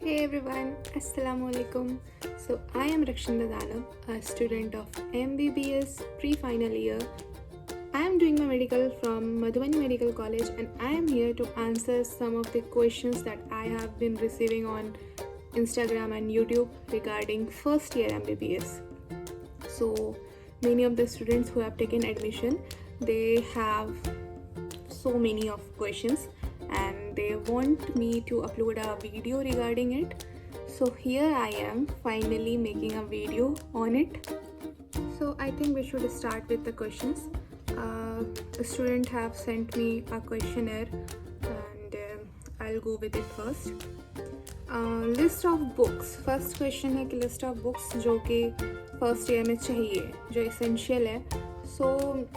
Hey everyone, Assalamu alaikum. So I am Rakshinda Danab, a student of MBBS pre-final year. I am doing my medical from Madhubani Medical College and I am here to answer some of the questions that I have been receiving on Instagram and YouTube regarding first year MBBS. So many of the students who have taken admission, they have so many of questions and they want me to upload a video regarding it. So here I am finally making a video on it. So I think we should start with the questions. A student have sent me a questionnaire and I'll go with it first. List of books, first question है कि list of books जो कि first year में चाहिए, जो essential है. सो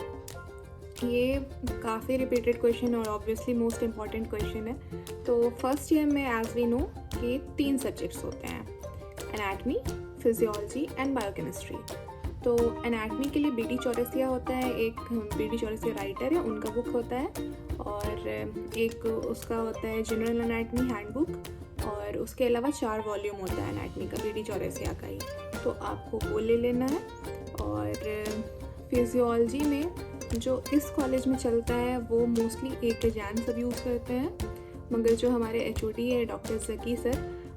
ये काफ़ी रिपीटेड क्वेश्चन और ऑब्वियसली मोस्ट इम्पॉर्टेंट क्वेश्चन है. तो फर्स्ट ईयर में एज वी नो कि 3 सब्जेक्ट्स होते हैं, एनाटमी, फिजियोलॉजी एंड बायोकेमिस्ट्री. तो एनाटमी के लिए बी डी चौरसिया होता है, एक बी डी चौरसिया राइटर है, उनका बुक होता है, और एक उसका होता है जनरल एनाटमी हैंडबुक, और उसके अलावा 4 वॉल्यूम होता है एनाटमी का बी डी चौरसिया का ही. तो आपको वो ले लेना है. और फिजियोलॉजी में जो इस कॉलेज में चलता है वो मोस्टली एक जैन सब यूज़ करते हैं, मगर जो हमारे HOD है डॉक्टर जकी सर,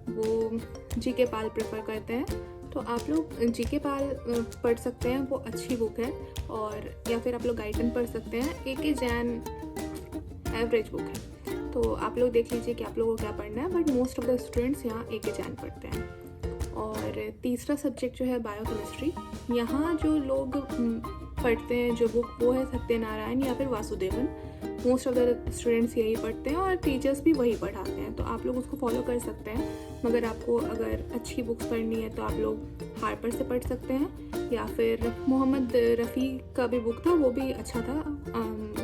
वो GK पाल प्रेफर करते हैं. तो आप लोग GK पाल पढ़ सकते हैं, वो अच्छी बुक है. और या फिर आप लोग गाइटन पढ़ सकते हैं, AK जैन एवरेज बुक है. तो आप लोग देख लीजिए कि आप लोगों को क्या पढ़ना है, but most of the students यहाँ AK जैन पढ़ते हैं. और तीसरा सब्जेक्ट जो है बायोकेमिस्ट्री, यहाँ जो लोग पढ़ते हैं जो बुक वो है सत्यनारायण या फिर Vasudevan. Most of the students यही पढ़ते हैं और टीचर्स भी वही पढ़ाते हैं, तो आप लोग उसको फॉलो कर सकते हैं. मगर आपको अगर अच्छी बुक्स पढ़नी है तो आप लोग हार्पर से पढ़ सकते हैं, या फिर मोहम्मद रफ़ी का भी बुक था, वो भी अच्छा था.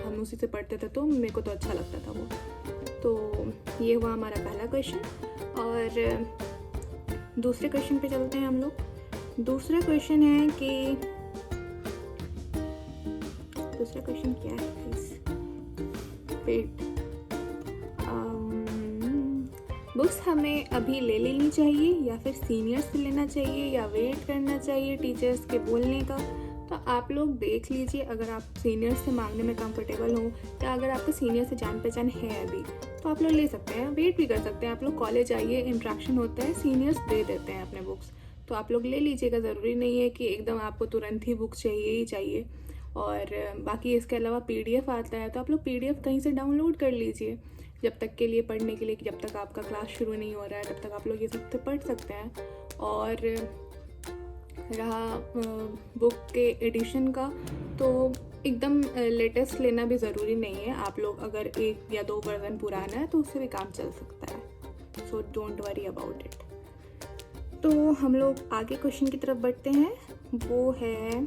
हम उसी से पढ़ते थे, तो मेरे को तो अच्छा लगता था वो. तो ये हुआ हमारा पहला क्वेश्चन. और दूसरे क्वेश्चन पे चलते हैं हम लोग. दूसरा क्वेश्चन है कि दूसरा क्वेश्चन क्या है प्लीज वेट. बुक्स हमें अभी ले लेनी चाहिए या फिर सीनियर्स से लेना चाहिए या वेट करना चाहिए टीचर्स के बोलने का. तो आप लोग देख लीजिए, अगर आप सीनियर्स से मांगने में कंफर्टेबल हो या अगर आपका सीनियर से जान पहचान है अभी, तो आप लोग ले सकते हैं, वेट भी कर सकते हैं. आप लोग कॉलेज आइए, इंट्रैक्शन होता है, सीनियर्स दे देते हैं अपने बुक्स, तो आप लोग ले लीजिएगा. ज़रूरी नहीं है कि एकदम आपको तुरंत ही बुक चाहिए ही चाहिए. और बाकी इसके अलावा PDF आता है, तो आप लोग PDF कहीं से डाउनलोड कर लीजिए जब तक के लिए पढ़ने के लिए, कि जब तक आपका क्लास शुरू नहीं हो रहा है तब तक आप लोग ये सब तो पढ़ सकते हैं. और रहा बुक के एडिशन का, तो एकदम लेटेस्ट लेना भी ज़रूरी नहीं है. आप लोग अगर 1 या 2 वर्जन पुराना है तो उससे भी काम चल सकता है. So don't worry about it. तो हम लोग आगे क्वेश्चन की तरफ बढ़ते हैं. वो है,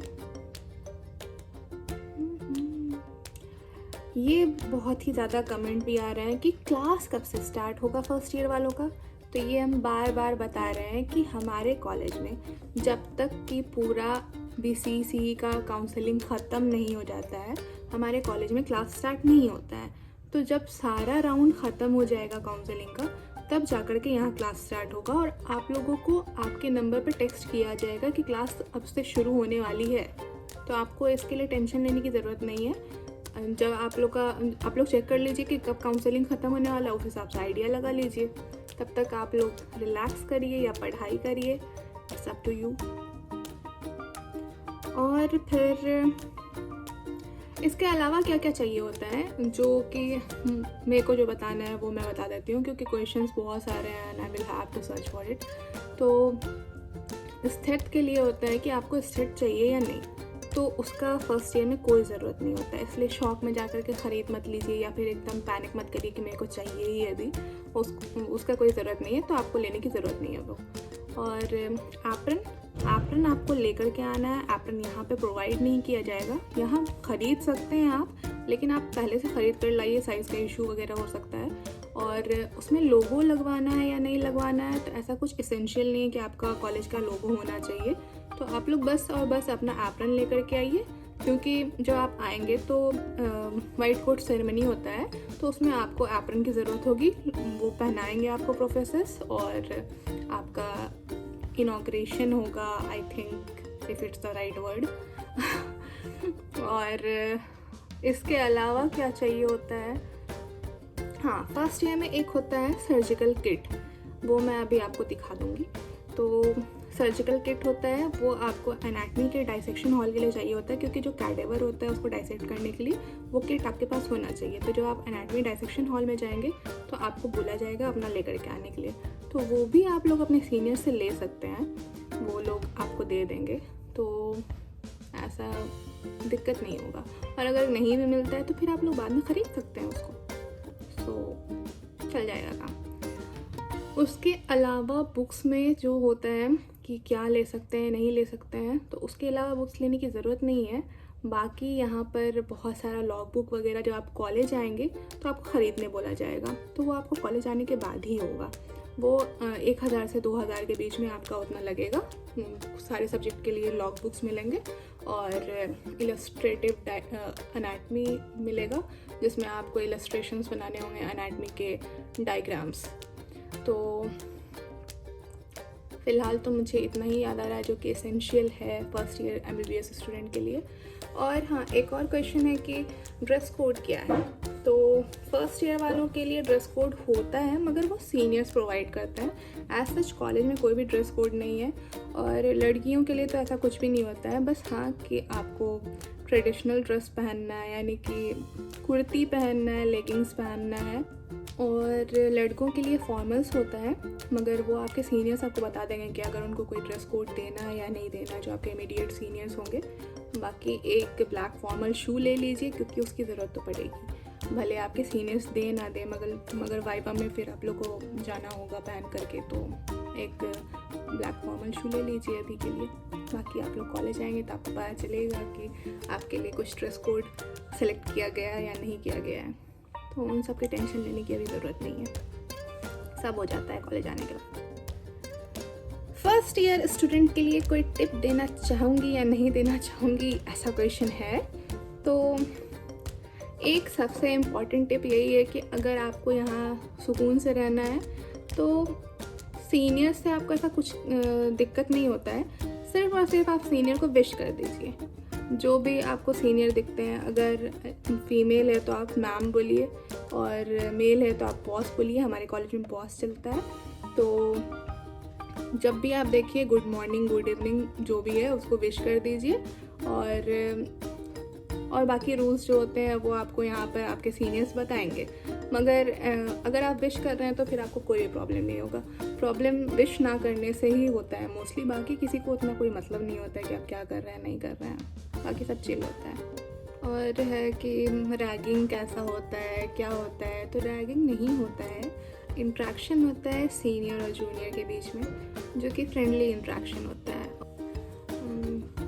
ये बहुत ही ज़्यादा कमेंट भी आ रहे हैं कि क्लास कब से स्टार्ट होगा फर्स्ट ईयर वालों का. तो ये हम बार बार बता रहे हैं कि हमारे कॉलेज में जब तक कि पूरा BCCE का काउंसलिंग ख़त्म नहीं हो जाता है, हमारे कॉलेज में क्लास स्टार्ट नहीं होता है. तो जब सारा राउंड ख़त्म हो जाएगा काउंसलिंग का, तब जाकर के यहाँ क्लास स्टार्ट होगा और आप लोगों को आपके नंबर पर टेक्स्ट किया जाएगा कि क्लास अब से शुरू होने वाली है. तो आपको इसके लिए टेंशन लेने की ज़रूरत नहीं है. जब आप लोग चेक कर लीजिए कि कब काउंसलिंग ख़त्म होने वाला है, उस हिसाब से आइडिया लगा लीजिए. तब तक आप लोग रिलैक्स करिए या पढ़ाई करिए, इट्स अप टू यू. और फिर इसके अलावा क्या क्या चाहिए होता है, जो कि मेरे को जो बताना है वो मैं बता देती हूँ, क्योंकि क्वेश्चंस बहुत सारे हैं and I will have to search for it. तो स्थित के लिए होता है कि आपको स्थित चाहिए या नहीं, तो उसका फर्स्ट ईयर में कोई ज़रूरत नहीं होता है. इसलिए शॉक में जाकर के ख़रीद मत लीजिए या फिर एकदम पैनिक मत करिए कि मेरे को चाहिए ही अभी. उसका कोई ज़रूरत नहीं है, तो आपको लेने की ज़रूरत नहीं है वो. और एप्रन आपको लेकर के आना है. एप्रन यहाँ पे प्रोवाइड नहीं किया जाएगा, यहाँ ख़रीद सकते हैं आप, लेकिन आप पहले से ख़रीद कर लाइए, साइज़ का इशू वगैरह हो सकता है. और उसमें लोगो लगवाना है या नहीं लगवाना है, तो ऐसा कुछ इसेंशियल नहीं है कि आपका कॉलेज का लोगो होना चाहिए. तो आप लोग बस और बस अपना एप्रन लेकर के आइए, क्योंकि जब आप आएंगे तो वाइट कोट सेरेमनी होता है, तो उसमें आपको एप्रन की ज़रूरत होगी, वो पहनाएंगे आपको प्रोफेसर्स, और आपका इनॉग्रेशन होगा, I think if it's the right word. और इसके अलावा क्या चाहिए होता है, हाँ, फर्स्ट ईयर में एक होता है सर्जिकल किट, वो मैं अभी आपको दिखा दूँगी। तो सर्जिकल किट होता है, वो आपको एनाटमी के डाइसेक्शन हॉल के लिए चाहिए होता है, क्योंकि जो कैडेवर होता है उसको डाइसेक्ट करने के लिए वो किट आपके पास होना चाहिए। तो जब आप एनाटमी डाइसेक्शन हॉल में जाएंगे तो आपको बोला जाएगा अपना लेकर के आने के लिए, तो वो भी आप लोग अपने सीनियर से ले सकते हैं, वो लोग आपको दे देंगे, तो ऐसा दिक्कत नहीं होगा। और अगर नहीं भी मिलता है तो फिर आप लोग बाद में ख़रीद सकते हैं उसको, तो चल जाएगा काम। उसके अलावा बुक्स में जो होता है कि क्या ले सकते हैं नहीं ले सकते हैं, तो उसके अलावा बुक्स लेने की ज़रूरत नहीं है। बाकी यहाँ पर बहुत सारा लॉग बुक वगैरह जब आप कॉलेज आएंगे तो आपको ख़रीदने बोला जाएगा, तो वो आपको कॉलेज आने के बाद ही होगा। वो 1000 से 2000 के बीच में आपका उतना लगेगा। सारे सब्जेक्ट के लिए लॉग बुक्स मिलेंगे और इलस्ट्रेटिव एनाटमी मिलेगा, जिसमें आपको इलस्ट्रेशंस बनाने होंगे एनाटमी के डायग्राम्स। तो फ़िलहाल तो मुझे इतना ही याद आ रहा है जो कि एसेंशियल है फर्स्ट ईयर MBBS स्टूडेंट के लिए। और हाँ, एक और क्वेश्चन है कि ड्रेस कोड क्या है। तो फर्स्ट ईयर वालों के लिए ड्रेस कोड होता है, मगर वो सीनियर्स प्रोवाइड करते हैं। एज सच कॉलेज में कोई भी ड्रेस कोड नहीं है, और लड़कियों के लिए तो ऐसा कुछ भी नहीं होता है। बस हाँ कि आपको ट्रेडिशनल ड्रेस पहनना है, यानी कि कुर्ती पहनना है, लेगिंग्स पहनना है। और लड़कों के लिए फॉर्मल्स होता है, मगर वो आपके सीनियर्स आपको बता देंगे कि अगर उनको कोई ड्रेस कोड देना है या नहीं देना, जो आपके इमीडिएट सीनियर्स होंगे। बाकी एक ब्लैक फॉर्मल शू ले लीजिए, क्योंकि उसकी ज़रूरत तो पड़ेगी, भले आपके सीनियर्स दे ना दे, मगर वाइवा में फिर आप लोग को जाना होगा पहन करके, तो एक ब्लैक फॉर्मल शू ले लीजिए अभी के लिए। बाकी आप लोग कॉलेज आएंगे तो आपको पता चलेगा कि आपके लिए कुछ ड्रेस कोड सेलेक्ट किया गया है या नहीं किया गया है, तो उन सब की टेंशन लेने की अभी ज़रूरत नहीं है, सब हो जाता है कॉलेज आने के बाद। फर्स्ट ईयर स्टूडेंट के लिए कोई टिप देना चाहूँगी या नहीं देना चाहूँगी, ऐसा क्वेश्चन है। तो एक सबसे इम्पॉर्टेंट टिप यही है कि अगर आपको यहाँ सुकून से रहना है तो सीनियर से आपको ऐसा कुछ दिक्कत नहीं होता है। सिर्फ और सिर्फ आप सीनियर को विश कर दीजिए, जो भी आपको सीनियर दिखते हैं। अगर फीमेल है तो आप मैम बोलिए, और मेल है तो आप बॉस बोलिए। हमारे कॉलेज में बॉस चलता है, तो जब भी आप देखिए गुड मॉर्निंग, गुड इवनिंग जो भी है उसको विश कर दीजिए। और बाकी रूल्स जो होते हैं वो आपको यहाँ पर आपके सीनियर्स बताएंगे। मगर अगर आप विश कर रहे हैं तो फिर आपको कोई प्रॉब्लम नहीं होगा। प्रॉब्लम विश ना करने से ही होता है मोस्टली, बाकी किसी को उतना कोई मतलब नहीं होता है कि आप क्या कर रहे हैं नहीं कर रहे हैं, बाकी सब चिल होता है। और है कि रैगिंग कैसा होता है, क्या होता है, तो रैगिंग नहीं होता है, इंट्रैक्शन होता है सीनियर और जूनियर के बीच में, जो कि फ्रेंडली इंट्रैक्शन होता है।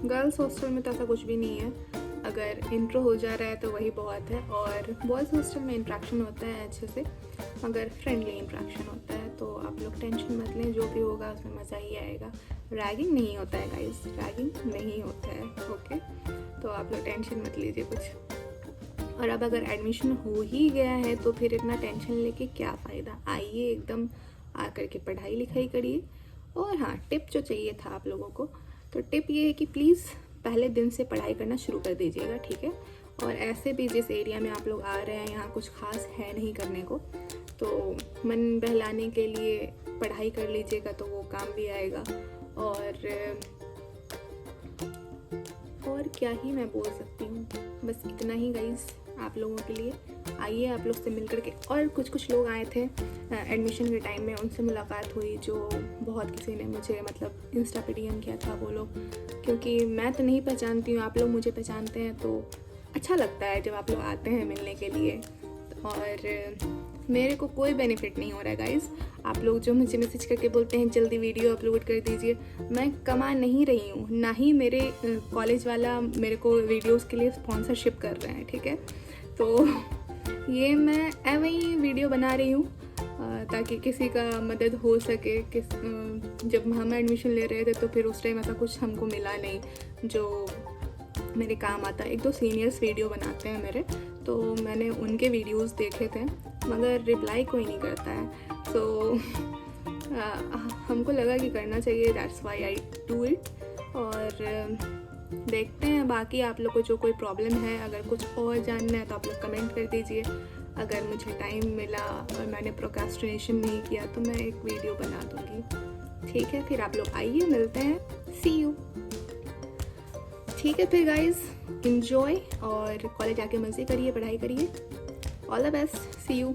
गर्ल्स हॉस्टल में तो ऐसा कुछ भी नहीं है, अगर इंट्रो हो जा रहा है तो वही बहुत है। और बॉयज़ हॉस्टल में इंट्रैक्शन होता है अच्छे से, मगर फ्रेंडली इंट्रैक्शन होता है, तो आप लोग टेंशन मत लें, जो भी होगा उसमें मज़ा ही आएगा। रैगिंग नहीं होता है गाइस, रैगिंग नहीं होता है, ओके। तो आप लोग टेंशन मत लीजिए कुछ। और अब अगर एडमिशन हो ही गया है तो फिर इतना टेंशन लेके क्या फ़ायदा। आइए एकदम आकर के पढ़ाई लिखाई करिए। और हाँ, टिप जो चाहिए था आप लोगों को, तो टिप ये है कि प्लीज़ पहले दिन से पढ़ाई करना शुरू कर दीजिएगा, ठीक है। और ऐसे भी जिस एरिया में आप लोग आ रहे हैं यहाँ कुछ खास है नहीं करने को, तो मन बहलाने के लिए पढ़ाई कर लीजिएगा, तो वो काम भी आएगा। और क्या ही मैं बोल सकती हूँ, बस इतना ही गाइस आप लोगों के लिए। आइए आप लोग से मिल करके। और कुछ लोग आए थे एडमिशन के टाइम में, उनसे मुलाकात हुई, जो बहुत किसी ने मुझे मतलब इंस्टा पे DM किया था वो लोग, क्योंकि मैं तो नहीं पहचानती हूँ, आप लोग मुझे पहचानते हैं, तो अच्छा लगता है जब आप लोग आते हैं मिलने के लिए। और मेरे को कोई बेनिफिट नहीं हो रहा है गाइस। आप लोग जो मुझे मैसेज करके बोलते हैं जल्दी वीडियो अपलोड कर दीजिए, मैं कमा नहीं रही हूँ, ना ही मेरे कॉलेज वाला मेरे को वीडियोस के लिए स्पॉन्सरशिप कर रहे हैं, ठीक है। तो ये मैं ऐਵੇਂ ही वीडियो बना रही हूँ ताकि किसी का मदद हो सके। जब हम एडमिशन ले रहे थे तो फिर उस टाइम ऐसा कुछ हमको मिला नहीं जो मेरे काम आता है। एक दो सीनियर्स वीडियो बनाते हैं मेरे, तो मैंने उनके वीडियोस देखे थे, मगर रिप्लाई कोई नहीं करता है। सो हमको लगा कि करना चाहिए, that's why I do it. और देखते हैं बाकी आप लोग को जो कोई प्रॉब्लम है, अगर कुछ और जानना है तो आप लोग कमेंट कर दीजिए। अगर मुझे टाइम मिला और मैंने प्रोक्रेस्टिनेशन नहीं किया तो मैं एक वीडियो बना दूँगी। ठीक है, फिर आप लोग आइए, मिलते हैं, सी यू। ठीक है फिर गाइज, इंजॉय और कॉलेज आके मज़े करिए, पढ़ाई करिए। All the best, see you.